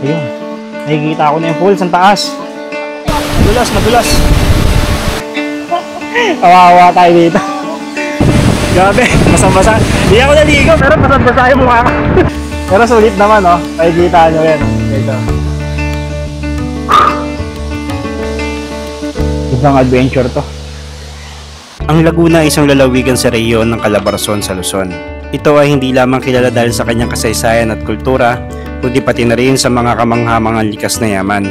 Ayun. Nakikita ko na yung falls, ang taas. Madulas, madulas. Kawawa tayo dito. Grabe, basang-basa. Hindi ako naligo, pero basang-basa yung mukha ko. Pero sulit naman, oh. Nakikita nyo yan. Ito. Ibang adventure to. Ang Laguna ay isang lalawigan sa rehiyon ng Calabarzon sa Luzon. Ito ay hindi lamang kilala dahil sa kanyang kasaysayan at kultura, kundi pati na rin sa mga kamanghamangang likas na yaman.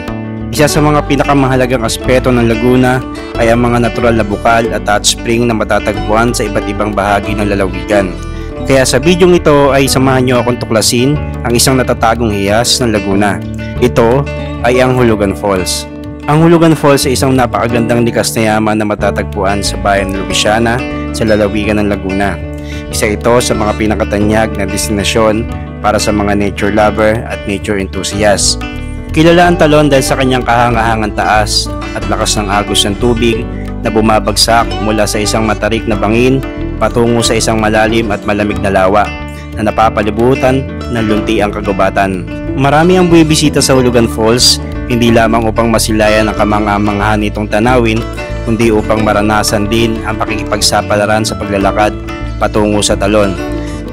Isa sa mga pinakamahalagang aspeto ng Laguna ay ang mga natural na bukal at hot spring na matatagpuan sa iba't ibang bahagi ng lalawigan. Kaya sa bidyong ito ay samahan niyo akong tuklasin ang isang natatagong hiyas ng Laguna. Ito ay ang Hulugan Falls. Ang Hulugan Falls ay isang napakagandang likas na yaman na matatagpuan sa bayan ng Luisiana sa lalawigan ng Laguna. Isa ito sa mga pinakatanyag na destinasyon para sa mga nature lover at nature enthusiast. Kilala ang talon dahil sa kanyang kahangahangang taas at lakas ng agos ng tubig na bumabagsak mula sa isang matarik na bangin patungo sa isang malalim at malamig na lawa na napapalibutan ng luntiang kagubatan. Marami ang bumibisita sa Hulugan Falls hindi lamang upang masilayan ang kamangha-mangha nitong tanawin, kundi upang maranasan din ang pakikipagsapalaran sa paglalakad patungo sa talon.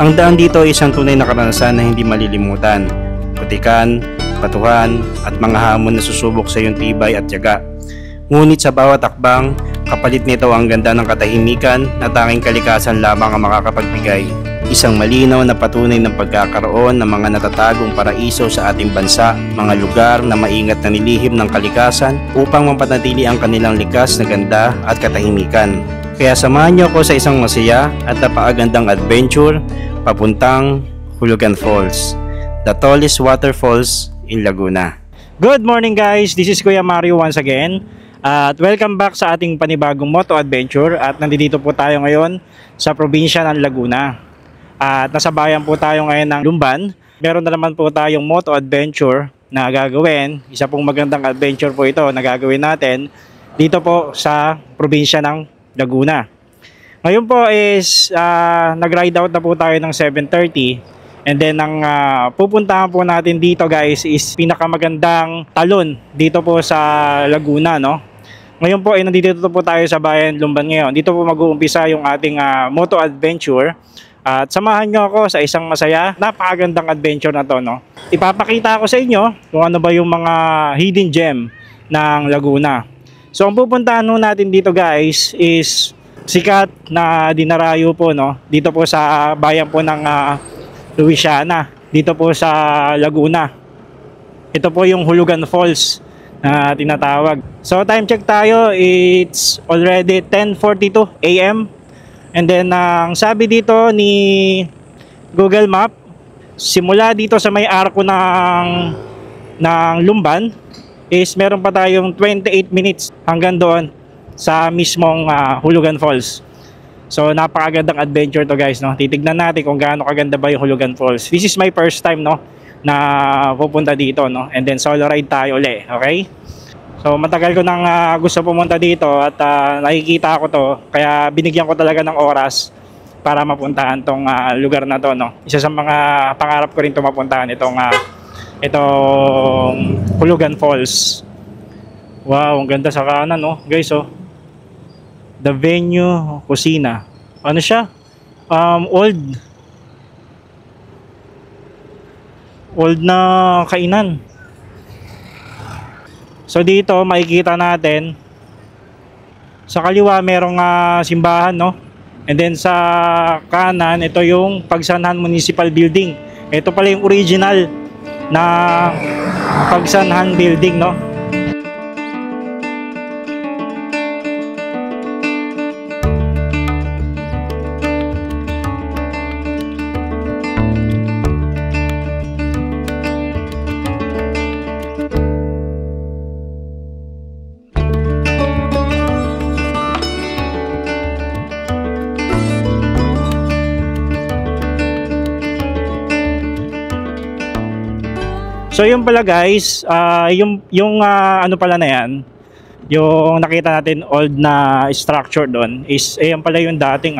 Ang daan dito ay isang tunay na karanasan na hindi malilimutan. Putikan, batuhan, at mga hamon na susubok sa iyong tibay at tiyaga. Ngunit sa bawat akbang, kapalit nito ang ganda ng katahimikan na tanging kalikasan lamang ang makakapagbigay. Isang malinaw na patunay ng pagkakaroon ng mga natatagong paraiso sa ating bansa, mga lugar na maingat na nilihim ng kalikasan upang mapanatili ang kanilang likas na ganda at katahimikan. Kaya samahan niyo ako sa isang masaya at napakagandang adventure papuntang Hulugan Falls, the tallest waterfalls in Laguna. Good morning guys, this is Kuya Mario once again. At welcome back sa ating panibagong moto adventure. At nandito po tayo ngayon sa probinsya ng Laguna. At nasa bayan po tayo ngayon ng Lumban. Meron na naman po tayong moto adventure na gagawin. Isa pong magandang adventure po ito na gagawin natin dito po sa probinsya ng Laguna. Ngayon po is nag-ride out na po tayo ng 7:30. And then ang pupuntahan po natin dito guys is pinakamagandang talon dito po sa Laguna, no? Ngayon po ay nandito po tayo sa bayan Lumban ngayon. Dito po mag-uumpisa yung ating moto adventure. At samahan nyo ako sa isang masaya, napakagandang adventure na to, no? Ipapakita ko sa inyo kung ano ba yung mga hidden gem ng Laguna. So ang pupuntahan natin dito guys is sikat na dinarayo po, no? Dito po sa bayan po ng Luisiana, dito po sa Laguna. Ito po yung Hulugan Falls na tinatawag. So time check tayo, it's already 10:42 AM. And then ang sabi dito ni Google Map, simula dito sa may arko ng Lumban is meron pa tayong 28 minutes hanggang doon sa mismong Hulugan Falls. So napakagandang adventure to guys, no? Titignan natin kung gaano kaganda ba yung Hulugan Falls. This is my first time, no, na pupunta dito, no? And then solo ride tayo ulit, okay? So matagal ko nang gusto pumunta dito at nakikita ko to, kaya binigyan ko talaga ng oras para mapuntahan tong lugar na to, no? Isa sa mga pangarap ko rin to mapuntahan itong Hulugan Falls. Wow, ang ganda sa kanan, no, guys, oh. The venue kusina. Ano siya? Old na kainan. So dito makikita natin sa kaliwa merong simbahan, no? And then sa kanan ito yung Pagsanhan Municipal Building. Ito pala yung original na Pagsanhan Building, no? So yun pala guys, yung ano pala na yan, yung nakita natin old na structure doon is yan pala yung dating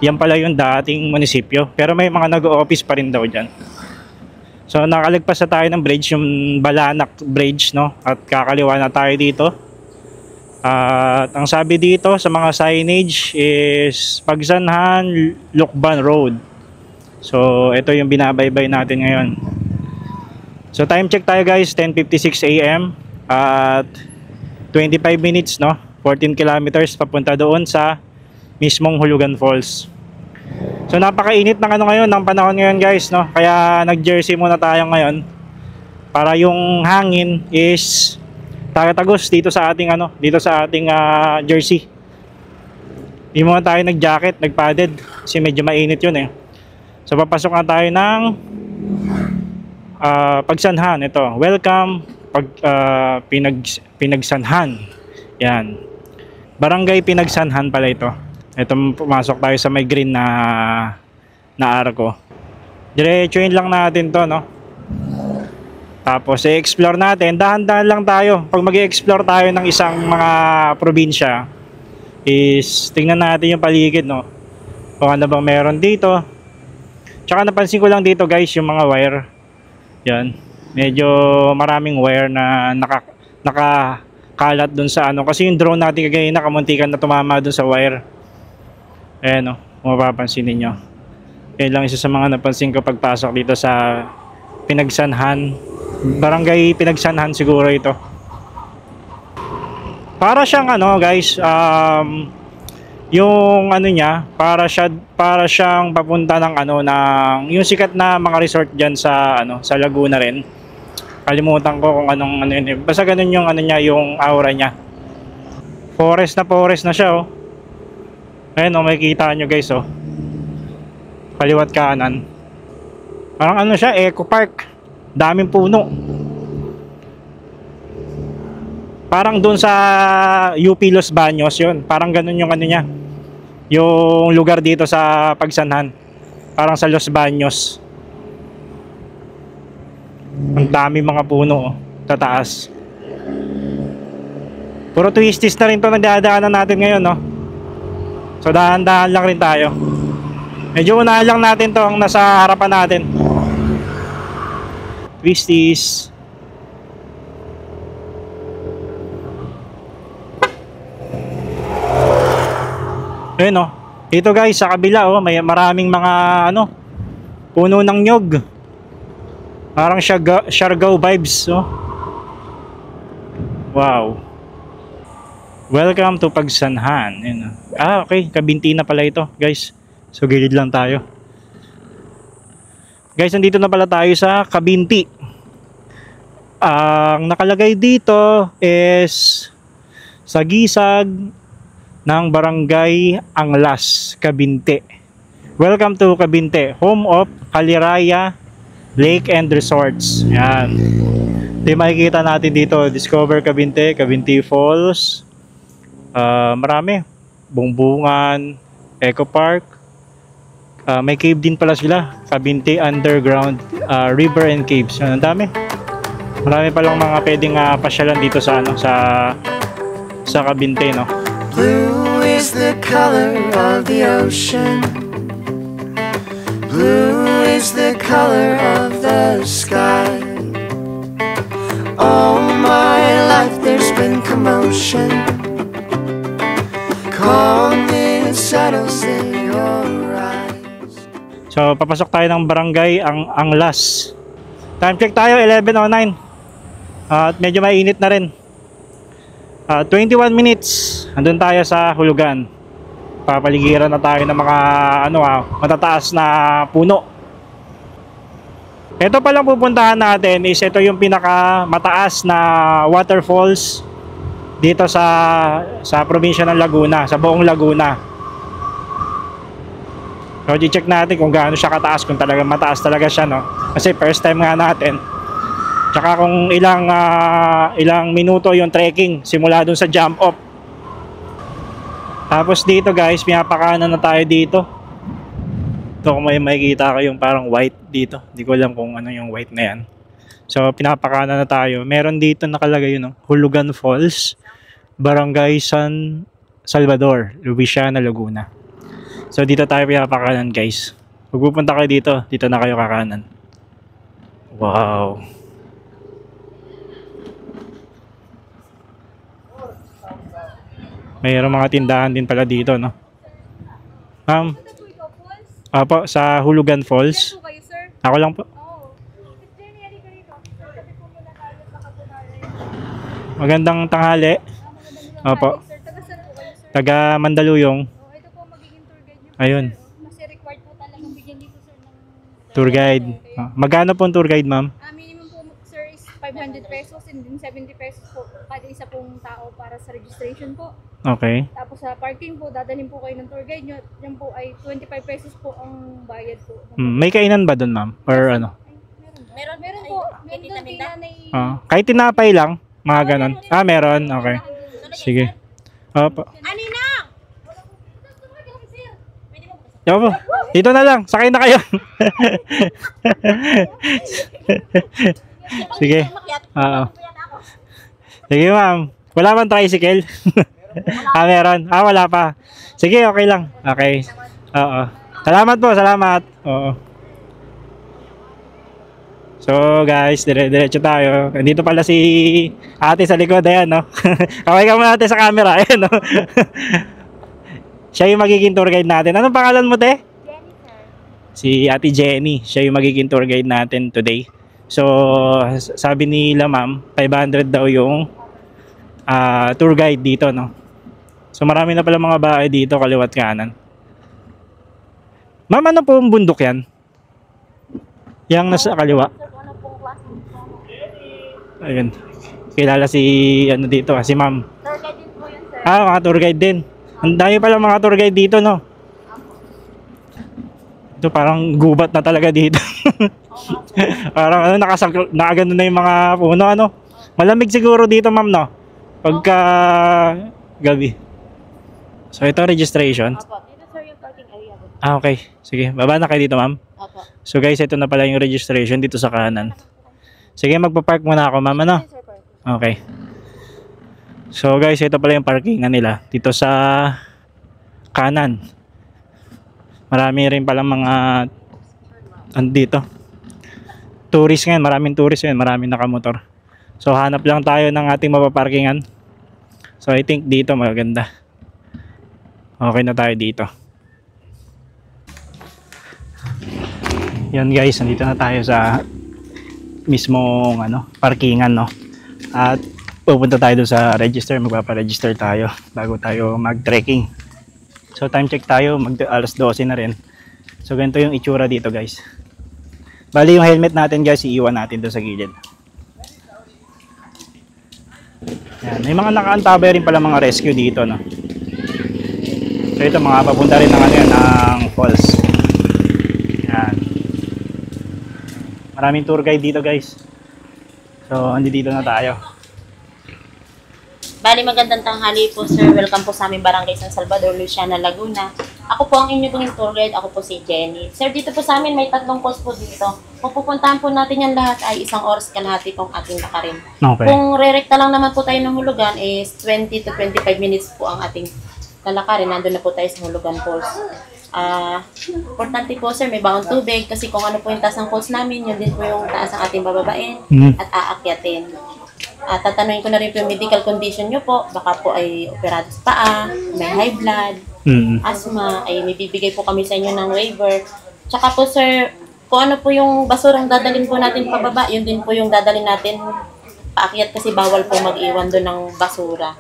yan pala yung dating munisipyo. Pero may mga nag-o-office pa rin daw dyan. So nakalagpas na tayo ng bridge, yung Balanak Bridge, no? At kakaliwa na tayo dito. At ang sabi dito sa mga signage is Pagsanhan Lukban Road. So ito yung binabaybay natin ngayon. So time check tayo guys, 10:56 AM at 25 minutes, no? 14 kilometers papunta doon sa mismong Hulugan Falls. So napakainit ng ngayon, ng panahon ngayon guys, no? Kaya nag-jersey muna tayo ngayon para yung hangin is tagatagos dito sa ating jersey. Hindi muna tayo nag-jacket, nag-padded kasi medyo mainit yun eh. So papasok na tayo ng Pagsanhan. Ito, welcome Pinagsanhan. Yan. Barangay Pinagsanhan pala ito. Ito, pumasok tayo sa may green na arko. Diretsuin lang natin to, no? Tapos i-explore natin. Dahan-dahan lang tayo. Pag mag-i-explore tayo ng isang mga probinsya, is tingnan natin yung paligid, no? Kung ano bang meron dito. Tsaka napansin ko lang dito guys, yung mga wire. Yan. Medyo maraming wire na nakakalat dun sa ano. Kasi yung drone natin kagaya kamuntikan na tumama dun sa wire. Ayan o, mapapansin ninyo. Yan lang isa sa mga napansin ko pagpasok dito sa Pinagsanhan. Barangay Pinagsanhan siguro ito. Para siyang ano guys, yung ano niya, para siyang papunta ng yung sikat na mga resort diyan sa Laguna rin. Kalimutan ko kung anong yun. Basta ganun yung yung aura niya. Forest na siya oh. Ayan o, makikita nyo guys oh. Kaliwat kanan. Parang siya, Eco Park. Daming puno. Parang doon sa UP Los Baños yun. Parang ganun yung niya. Yung lugar dito sa Pagsanhan. Parang sa Los Baños. Ang dami mga puno oh. Tataas. Puro twisties na rin to nagdadaanan natin ngayon no. So dahan-dahan lang rin tayo. Medyo unahan lang natin to ang nasa harapan natin. Twisties. Ayun oh. Dito guys sa kabila oh, may maraming mga puno ng nyog. Parang Siargao vibes oh. Wow. Welcome to Pagsanhan. Okay, Kabinti na pala ito, guys. So gilid lang tayo. Guys, nandito na pala tayo sa Kabinti. Ang nakalagay dito is sa gisag ng Barangay Anglas, Kabinti. Welcome to Kabinti, home of Kaliraya Lake and Resorts. Yan. Ito yung makikita natin dito. Discover Kabinti, Kabinti Falls. Marami. Bungbungan, Eco Park. May cave din pala sila. Kabinti Underground River and Caves. Ang dami. Marami palang mga pwedeng pasyalan dito sa Kabinti, no? Blue is the color of the ocean. Blue is the color of the sky. All my life there's been commotion. Calm and settles in your eyes. So papasok tayo ng Barangay Anglas. Time check tayo 11:09. At medyo mainit na rin. 21 minutes. Andun tayo sa Hulugan. Papaligiran na tayo ng mga matataas na puno. Ito palang pupuntahan natin is ito yung pinaka mataas na waterfalls dito sa probinsya ng Laguna, sa buong Laguna. So i-check natin kung gaano siya kataas, kung talagang mataas talaga siya, no? Kasi first time nga natin. Tsaka kung ilang minuto yung trekking simula dun sa jump off. Tapos dito guys, pinapakanan na tayo dito. Ito kung may makikita kayong parang white dito. Hindi ko alam kung ano yung white na yan. So pinapakanan na tayo. Meron dito nakalagay yun, no? Hulugan Falls, Barangay San Salvador, Luisiana, Laguna. So dito tayo pinapakanan guys. Pag pupunta kayo dito na kayo kakanan. Wow. Mayroong mga tindahan din pala dito, no? Ma'am, apo, sa Hulugan Falls. Po kayo, sir? Ako lang po. Oo. Miss Jenny, halika rito. Sabi po muna tayo sa Kapunaray. Magandang tanghali. Magandang Opo. tanghali, sir. Taga saan po kayo, sir? Taga Mandaluyong. Oh, ito po magiging tour guide niyo. Ayun. Kasi required po talagang bigyan dito, sir, ng Tour guide. Magkano po ang tour guide, ma'am? minimum po, sir, is 500 pesos and then 70 pesos po kada isa pong tao para sa registration po. Okay. Tapos sa parking po, dadalhin po kayo ng tour guide nyo. Yan po ay 25 pesos po ang bayad po. May kainan ba doon, ma'am? Or ano? Ay, meron po. Meron doon tinanay. Kahit tinapay lang, mga ganon. Meron. Okay. Sige. Opo. Anina! Opo. Dito na lang. Sakay na kayo. Sige. Oo. Sige, ma'am. Wala bang tricycle? Meron. Wala pa. Sige, okay lang. Okay. Oo. Salamat po, salamat. Oo. So, guys, diretso tayo. Dito pala si ate sa likod. Ayan, no? Kaway ka muna ate sa camera. Ayan, no? Siya yung magiging tour guide natin. Anong pangalan mo, te? Jenny, sir. Si ate Jenny. Siya yung magiging tour guide natin today. So, sabi nila, ma'am, 500 daw yung tour guide dito, no? So marami na pala mga bahay dito kaliwat kanan. Ma'am, ano po ang bundok yan? Yang nasa kaliwa. Ayun. Kilala si ano dito, si ma'am. Tour guide din po yun, sir. Mga tour guide din. Ang dami pala mga tour guide dito, no? Ito parang gubat na talaga dito. Parang ano, nakagano na yung mga puno, ano? Malamig siguro dito, ma'am, no? Pagka gabi. So ito registration. Opo, dito, sir, yung parking area din. Okay. Sige, baba na kayo dito, ma'am. Opo. So guys, ito na pala yung registration dito sa kanan. Sige, magpa-park muna ako, ma'am, ano? Yes, sir, parking. Okay. So guys, ito pala yung parkingan nila dito sa kanan. Marami rin pala mga andito. Tourist ngayon, maraming tourist ngayon, maraming nakamotor. So hanap lang tayo ng ating mapaparkingan. So I think dito maganda. Okay na tayo dito. Yan guys, nandito na tayo sa mismong parkingan, no. At pupunta tayo doon sa register, magpapa-register tayo bago tayo mag-trekking. So time check tayo, alas 12 na rin. So ganito yung itsura dito, guys. Bali yung helmet natin, guys, iiwan natin doon sa gilid. Yan, may mga nakaantabay rin pala mga rescue dito, no. So ito mga papunta rin ng ng falls. Yan. Maraming tour guide dito, guys. So andito na tayo. Bali, magandang tanghali po, sir. Welcome po sa aming barangay San Salvador, Luciana, Laguna. Ako po ang inyong tour guide. Ako po si Jenny. Sir, dito po sa amin may 3 calls po dito. Kung pupuntahan po natin yan lahat ay 1 oras kalahati pong ating lakarin. Okay. Kung re-rekta lang naman po tayo ng Hulugan is 20 to 25 minutes po ang ating lalakarin. Nandun na po tayo sa Hulugan Falls. Importante po, sir, may baon tubig kasi kung ano po yung taas ng falls namin, yun din po yung taas ng ating bababain at aakyatin. Tatanungin ko na rin po yung medical condition nyo po. Baka po ay operado sa paa, may high blood, asthma, ay may bibigay po kami sa inyo ng waiver. Tsaka po, sir, kung ano po yung basurang dadalhin po natin pababa, yun din po yung dadalhin natin paakyat kasi bawal po mag-iwan doon ng basura.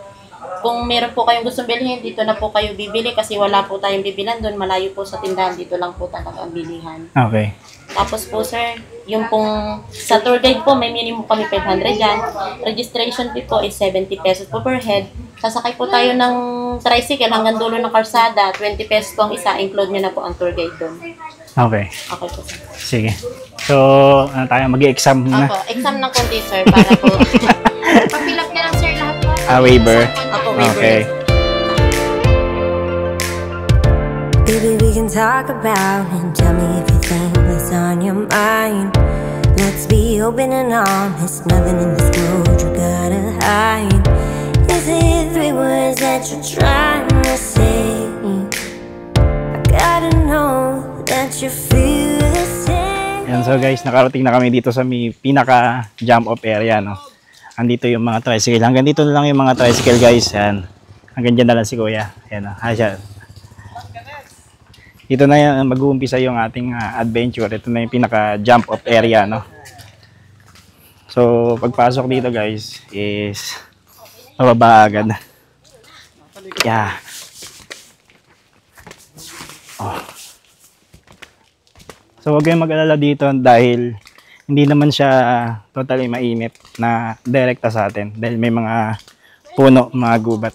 Kung meron po kayong gustong bilhin, dito na po kayo bibili kasi wala po tayong bibilan doon. Malayo po sa tindahan, dito lang po talaga ang bilihan. Okay. Tapos po, sir, yung pong sa tour guide po, may minimum kami 500 yan. Registration fee po is 70 pesos po per head. Sasakay po tayo ng tricycle hanggang dulo ng karsada. 20 pesos po ang isa. Include nyo na po ang tour guide doon. Okay. Okay po, sir. Sige. So, ano tayo? Mag-exam muna. Opo, exam ng konti, sir, para po. Papilap na lang, sir, lahat po. Waiver. Opo, waiver. Okay. Baby, we can talk about and tell me everything that's on your mind. Let's be open and honest, nothing in this world you gotta hide. Is it 3 words that you're trying to say? I gotta know that you feel the same. Yan, so guys, nakarating na kami dito sa may pinaka jump off area, no. Andito yung mga tricycle. Hanggang dito na lang yung mga tricycle, guys. Yan. Hanggang dyan na lang si Kuya. Yan, siya. Dito na yan mag-uumpisa yung ating adventure. Ito na yung pinaka jump off area, no. So, pagpasok dito, guys, is mababa agad. Yeah. Oh. So, huwag kayong mag-alala dito dahil hindi naman siya totally mainit na direkta sa atin dahil may mga puno, mga gubat.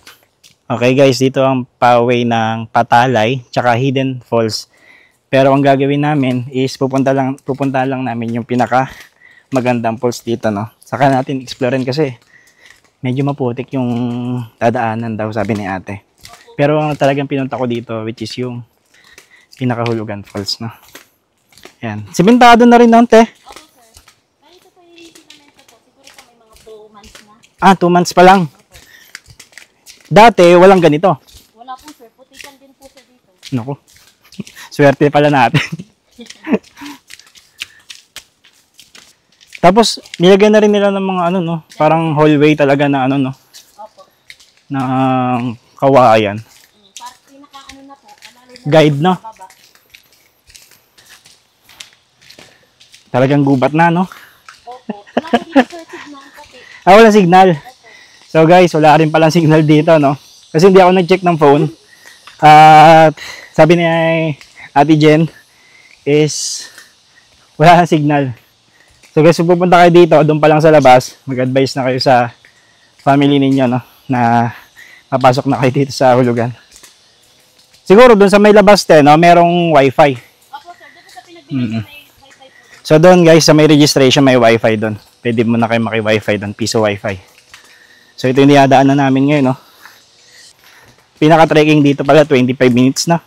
Okay guys, dito ang pathway ng Patalay tsaka Hidden Falls. Pero ang gagawin namin is pupunta lang namin yung pinaka magandang falls dito, no. Saka natin explorein kasi medyo maputik yung dadaanan daw, sabi ni ate. Pero ang talagang pinunta ko dito which is yung pinakahulugan falls, no. Yan. Simentado na rin noon, te. Opo, sir. Ito po yung sinamento po. Siguro po may mga 2 months na. 2 months pa lang. Dati, walang ganito. Wala po, sir. Putikan din po siya dito. Naku. Swerte pala natin. Tapos, nilagyan na rin nila ng mga ano, no? Parang hallway talaga na ano, no? Opo. Na kawayan. Parang pinaka ano na po. Guide, no? Baba. Talagang gubat na, no? Opo. Wala po dito, sir. Signal pati. Wala signal. So guys, wala rin palang signal dito, no? Kasi hindi ako nag-check ng phone. At sabi ni Ate Jen is wala na signal. So guys, kung pupunta kayo dito, doon pa lang sa labas, mag-advise na kayo sa family ninyo, no? Na papasok na kayo dito sa hulugan. Siguro doon sa may labas, no? Merong wifi. Opo, sir. Doon po sa pinagbigay may wifi po. So doon guys, sa may registration may wifi doon. Pwede mo na kayo maki-wifi doon, piso wifi. So ito yung dinadaanan namin ngayon, no. Pinaka-trekking dito pala 25 minutes na.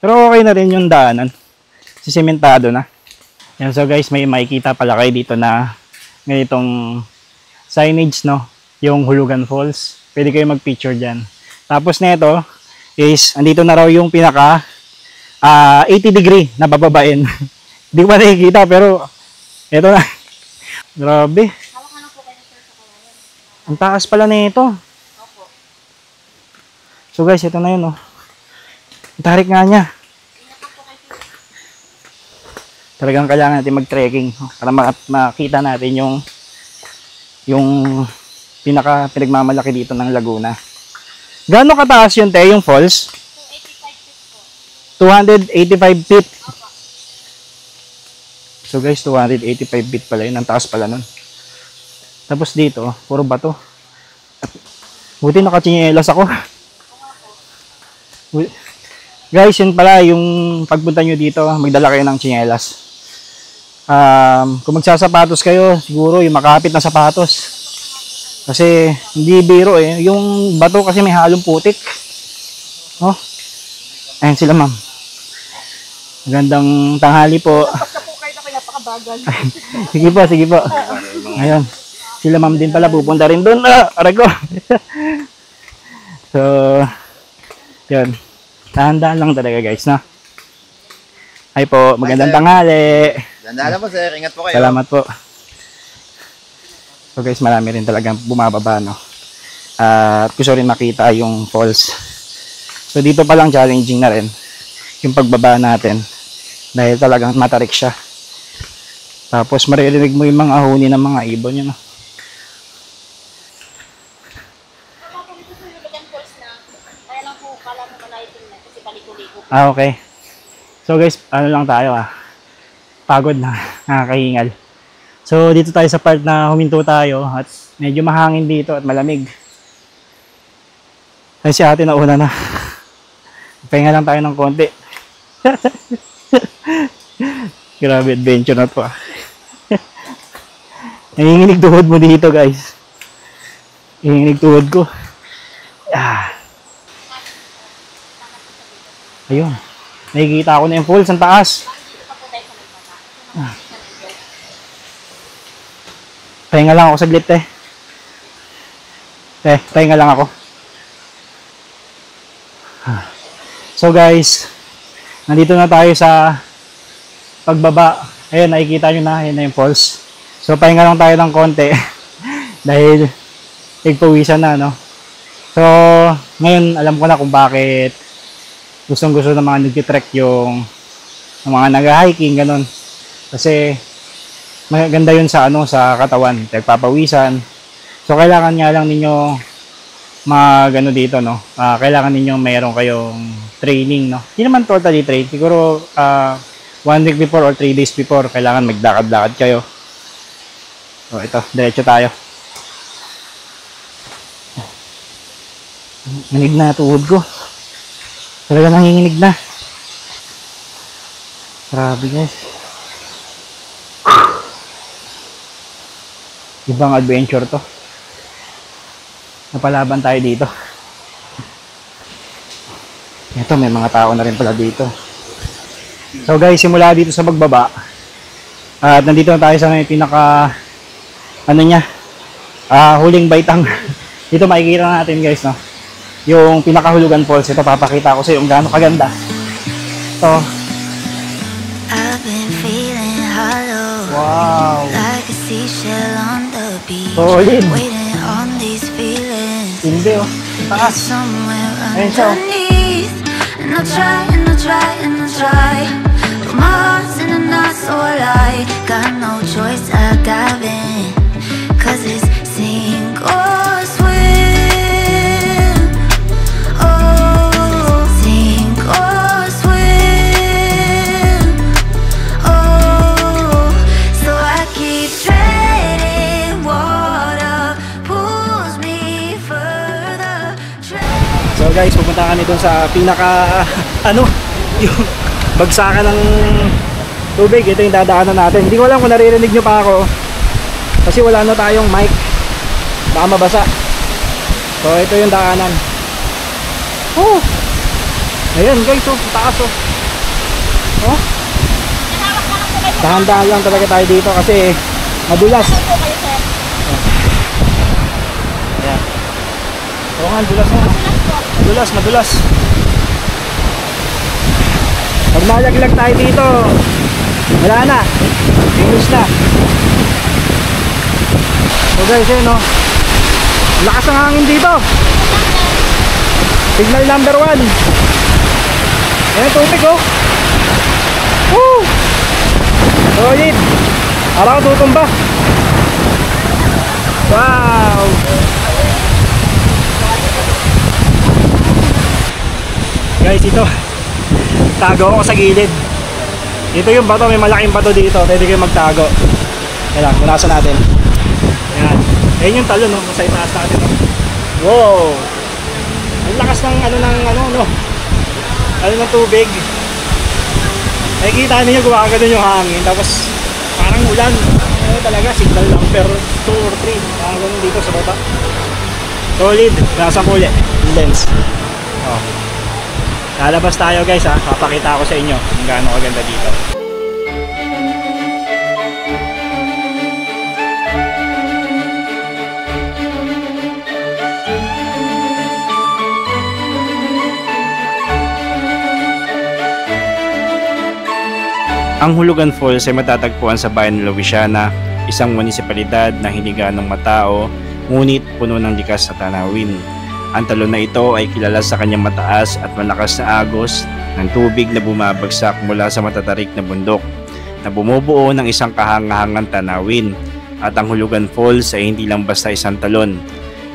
Pero okay na rin yung daanan. Sisementado na. Yan, so guys, may makikita pala kayo dito na ganitong signage, no. Yung Hulugan Falls. Pwede kayo mag-picture diyan. Tapos nito is andito na raw yung pinaka 80 degree na bababain. Hindi ko pa nakikita pero ito na. Grabe. Hawakan na po kayo, sir, sa kawayan. Ang taas pala na ito. Opo. So guys, ito na yun, oh. Ang tarik nga niya. Ingat po kayo, sir. Talagang kailangan natin mag-trekking, oh, para makita natin yung pinaka pinagmamalaki dito ng Laguna. Gaano kataas yun, te, yung falls? 285 feet. So guys, 285 feet pala yun. Ang taas pala nun. Tapos dito, puro bato. Buti nakatsinelas ako. Guys, yun pala yung pagpunta nyo dito, magdala kayo ng tsinelas. Kung magsasapatos kayo, siguro yung makapit na sapatos. Kasi hindi biro eh. Yung bato kasi may halong putik. Oh. Ayan sila, ma'am. Magandang tanghali po. Sige po, sige po. Ayun. Sila ma'am din pala pupunta rin doon. Aray ko. So, yun. Tahan-tahan lang talaga guys, no? Hi po, magandang tanghali. Ganda po sir, ingat po kayo. Salamat po. So guys, marami rin talagang bumababa, no? At gusto rin makita yung falls. So dito pa lang challenging na rin yung pagbaba natin dahil talagang matarik siya. Tapos maririnig mo yung mga huni ng mga ibon yun, no? Okay. So guys, ano lang tayo pagod na, nakakahingal. So dito tayo sa part na huminto tayo at medyo mahangin dito at malamig. Ay si ate nauna na. Pahinga lang tayo ng konti. Grabe adventure na to Nanginginig tuhod mo dito guys. Nanginginig tuhod ko. Ayun. Nakikita ko na yung falls ang taas. Pahinga lang ako saglit pahinga lang ako. So guys, nandito na tayo sa pagbaba, ayun, nakikita nyo na, yun na yung falls. So, pahinga lang tayo ng konti dahil tigpawisan na, no? So, ngayon, alam ko na kung bakit gustong-gusto ng mga nag-trek yung mga nag-hiking, ganun. Kasi, maganda yun sa, sa katawan, nagpapawisan. So, kailangan nga lang ninyo magano dito, no? Kailangan ninyo mayroon kayong training, no? Hindi naman totally train. Siguro 1 week before or 3 days before, kailangan magdakad-lakad kayo. So, ito, diretso tayo. Nanginig na tuhod ko. Talaga nanginginig na. Grabe, guys. Ibang adventure to. Napalaban tayo dito. Ito, may mga tao na rin pala dito. So guys, simula dito sa pagbaba. At nandito na tayo sa pinaka huling baitang. Dito makikita natin, guys, no. Yung pinakahulugan falls. Ito, papakita ko sa iyo kung gaano kaganda. Ito. I've been feeling hollow, Wow. like a seashell on the beach, Solid. waiting on these feelings. Hindi, oh. Taas. Somewhere Ayun siya, oh. underneath, and I'll try and I'll try and I'll try, but my heart's in a knot, so I lied. Got no choice, I dive in, 'cause it's sink or swim. Oh, sink or swim. Oh, so I keep treading water, pulls me further. So guys, pupunta kami doon sa pinaka yung bagsakan ng tubig. Ito yung dadaanan natin. Hindi ko alam kung naririnig nyo pa ako kasi wala na tayong mic, baka mabasa. So ito yung daanan. Oh, ayan guys, oh, taas, oh. Oh, dahan-dahan lang talaga tayo dito kasi madulas. Ayan. Oo nga, dulas mo. Madulas. Pag nalaglag tayo dito, wala na. Finish na. So guys, yun, no? Lakas ng hangin dito. Signal number 1. Ayan, tubig, oh. Woo! Solid. Para ko tutumba. Wow! Guys, ito. Tago ako sa gilid. Ito yung bato, may malaking bato dito. Pwede kayo magtago. Kaya lang, punasan natin. Ayan. Ayan yung talon, no? Sa itaas natin, no? Wow! Ang lakas ng ng tubig. Nakikita niyo gumagano yung hangin. Tapos, parang ulan. Ano talaga, signal number 2 or 3. Parang ganun dito sa baba. Solid. Nasa muli. Lens. Oh. Lalabas tayo, guys, ha. Papakita ko sa inyo kung gaano kaganda dito. Ang Hulugan Falls ay matatagpuan sa bayan ng Louisiana, isang munisipalidad na hindi ganong matao, ngunit puno ng likas na tanawin. Ang talon na ito ay kilala sa kanyang mataas at malakas na agos ng tubig na bumabagsak mula sa matatarik na bundok na bumubuo ng isang kahangahangang tanawin. At ang Hulugan Falls ay hindi lang basta isang talon.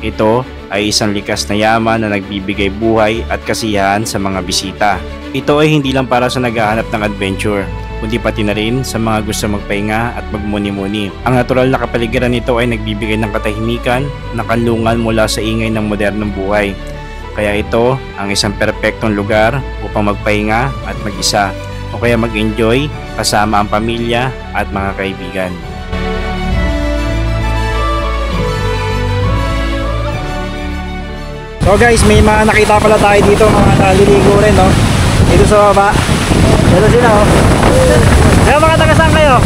Ito ay isang likas na yaman na nagbibigay buhay at kasiyahan sa mga bisita. Ito ay hindi lang para sa naghahanap ng adventure, kundi pati na rin sa mga gusto magpahinga at magmuni-muni. Ang natural na kapaligiran nito ay nagbibigay ng katahimikan na kanlungan mula sa ingay ng modernong buhay. Kaya ito ang isang perpektong lugar upang magpahinga at mag-isa o kaya mag-enjoy kasama ang pamilya at mga kaibigan. So guys, may mga nakita pala tayo dito, mga naliligo rin, no? Dito sa baba. Dito sila, oh. Kaya mga taga saan kayo?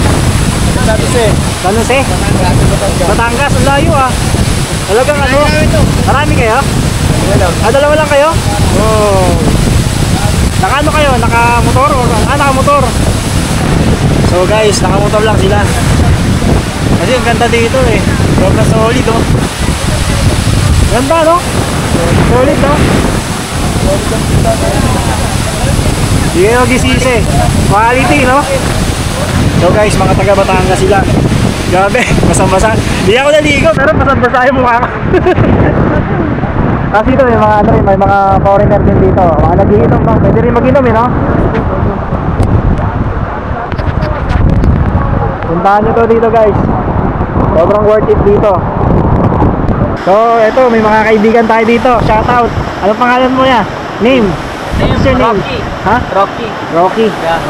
San Jose? Batangas, ang layo, ah. Talagang ano? Marami kayo? Dalawa lang kayo? Oh. Naka ano kayo? Naka motor? Naka motor. So guys, nakamotor lang sila. Kasi ang ganda dito eh. Sobrang solid oh. Ganda no? Solid no? Hindi kayo gisisi. Quality no? So guys, mga taga Batangas sila. Grabe, basang-basa. Hindi ako naligo pero basang-basa yung mukha ko. Kasi dito may mga ano rin, may mga foreigner din dito. Mga nag-iinom no? Pwede rin mag-inom eh no? Puntahan nyo to dito guys. Sobrang worth it dito. So eto, may mga kaibigan tayo dito. Shoutout. Ano pangalan mo ya? Name? What's your name? Rocky. Ha? Rocky. Rocky. Yeah.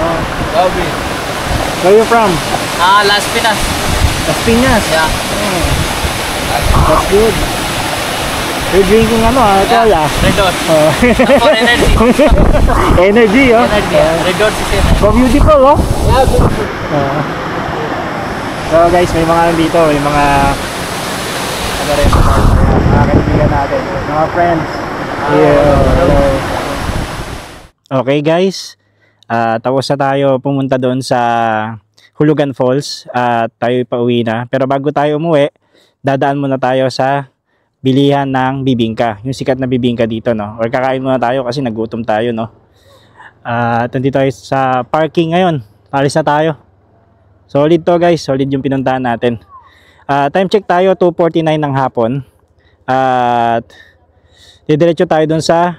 Rocky. Where you from? Las Pinas. Las Piñas. Yeah. That's good. You're drinking ano ah? Ito Yeah. ah. Red Dot. Oh. For energy. Energy oh. Energy. Red Dot system. So beautiful oh. Yeah, beautiful. So guys, may mga dito, may mga ano rin, mga kaibigan natin, mga friends. Hello. Okay guys, tapos na tayo pumunta doon sa Hulugan Falls at tayo pauwi na. Pero bago tayo umuwi, dadaan muna tayo sa bilihan ng bibingka, yung sikat na bibingka dito no. Or kakain muna tayo kasi nagutom tayo no. At nandito tayo sa parking ngayon, alis na tayo. Solid to guys, solid yung pinuntahan natin. Time check tayo, 2:49 ng hapon. At didiretso tayo dun sa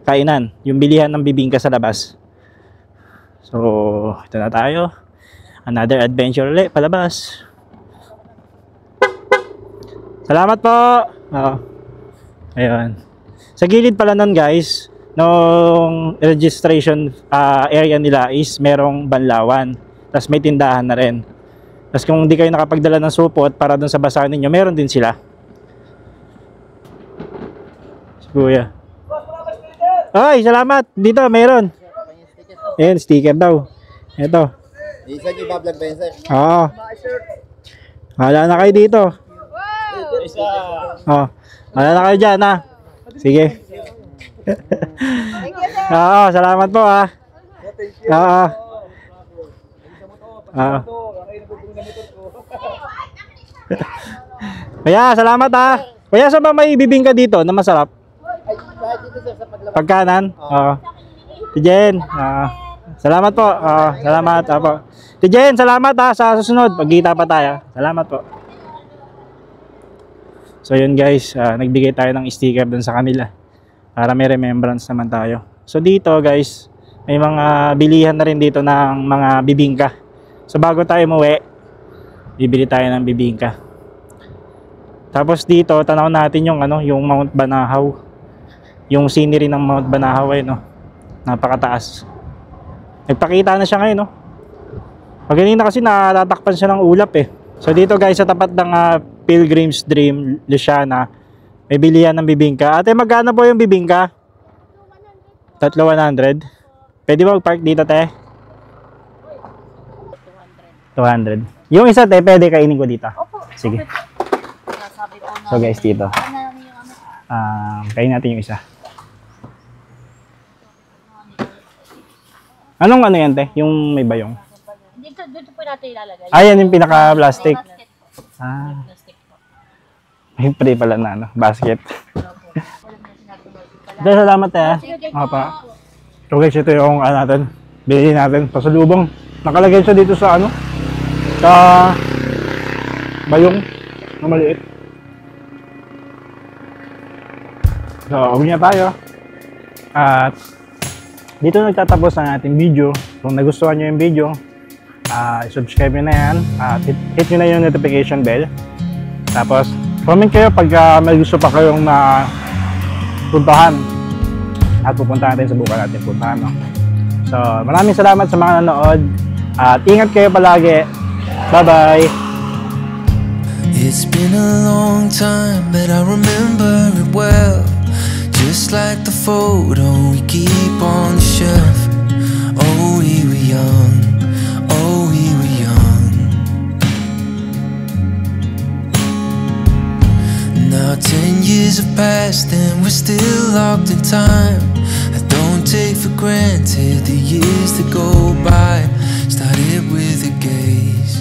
kainan, yung bilihan ng bibingka sa labas. So, ito na tayo. Another adventure ulit, palabas. Salamat po! Ayun. Sa gilid pala nun guys, nung registration area nila is merong banlawan. Tapos may tindahan na rin. Tapos kung hindi kayo nakapagdala ng supot para dun sa basahan ninyo, meron din sila. Si Kuya. Ay, salamat! Dito, meron. Ayan, sticker daw. Ito. Isa niyo ba vlog ba yun, sir? Oo. Hala na kayo dito. Oo. Hala na kayo dyan, ha? Sige. Oo, salamat po, ha? Oo. Kaya salamat ha. Kaya saan ba may bibingka dito na masarap? Pagkanan? Oo. Tijen. Salamat po. Salamat po. Tijen, salamat ha sa susunod. Pagkita pa tayo. Salamat po. So yun guys, nagbigay tayo ng sticker dun sa kanila para may remembrance naman tayo. So dito guys, may mga bilihan na rin dito ng mga bibingka. So bago tayo umuwi, bibili tayo ng bibingka. Tapos dito, tanaw natin yung ano, yung Mount Banahaw. Yung scenery ng Mount Banahaw ay no. Napakataas. Nagpakita na siya ngayon no. Kanina kasi natatakpan siya ng ulap eh. So dito guys, sa tapat ng Pilgrim's Dream, Luciana, may bilihan ng bibingka. Ate, magkano po yung bibingka? 300. Pwede ba mag-park dito, te? 200. Yung isa, te, pwede kainin ko dito. Opo. Sige. So guys, dito. Kainin natin yung isa. Anong ano yan, te? Yung may bayong? Dito po natin ilalagay. Yan yung pinaka-plastic. Basket po. Plastic po. May pre pala na, ano, basket. Dahil salamat, te. Pa. So guys, ito yung natin. Bilhin natin. Pasalubong. Nakalagay siya dito sa ano? Sa bayong na maliit. So, uwi na tayo. At dito nagtatapos ang ating video. Kung nagustuhan nyo yung video, subscribe nyo na yan. At hit nyo na yung notification bell. Tapos, comment kayo pag may gusto pa kayong puntahan. At pupunta natin sa buka natin puntahan. No? So, maraming salamat sa mga nanood. At ingat kayo palagi. Bye-bye! It's been a long time, but I remember it well. Just like the photo we keep on the shelf. Oh, we were young. Oh, we were young. Now 10 years have passed and we're still locked in time. I don't take for granted the years that go by. Started with a gaze,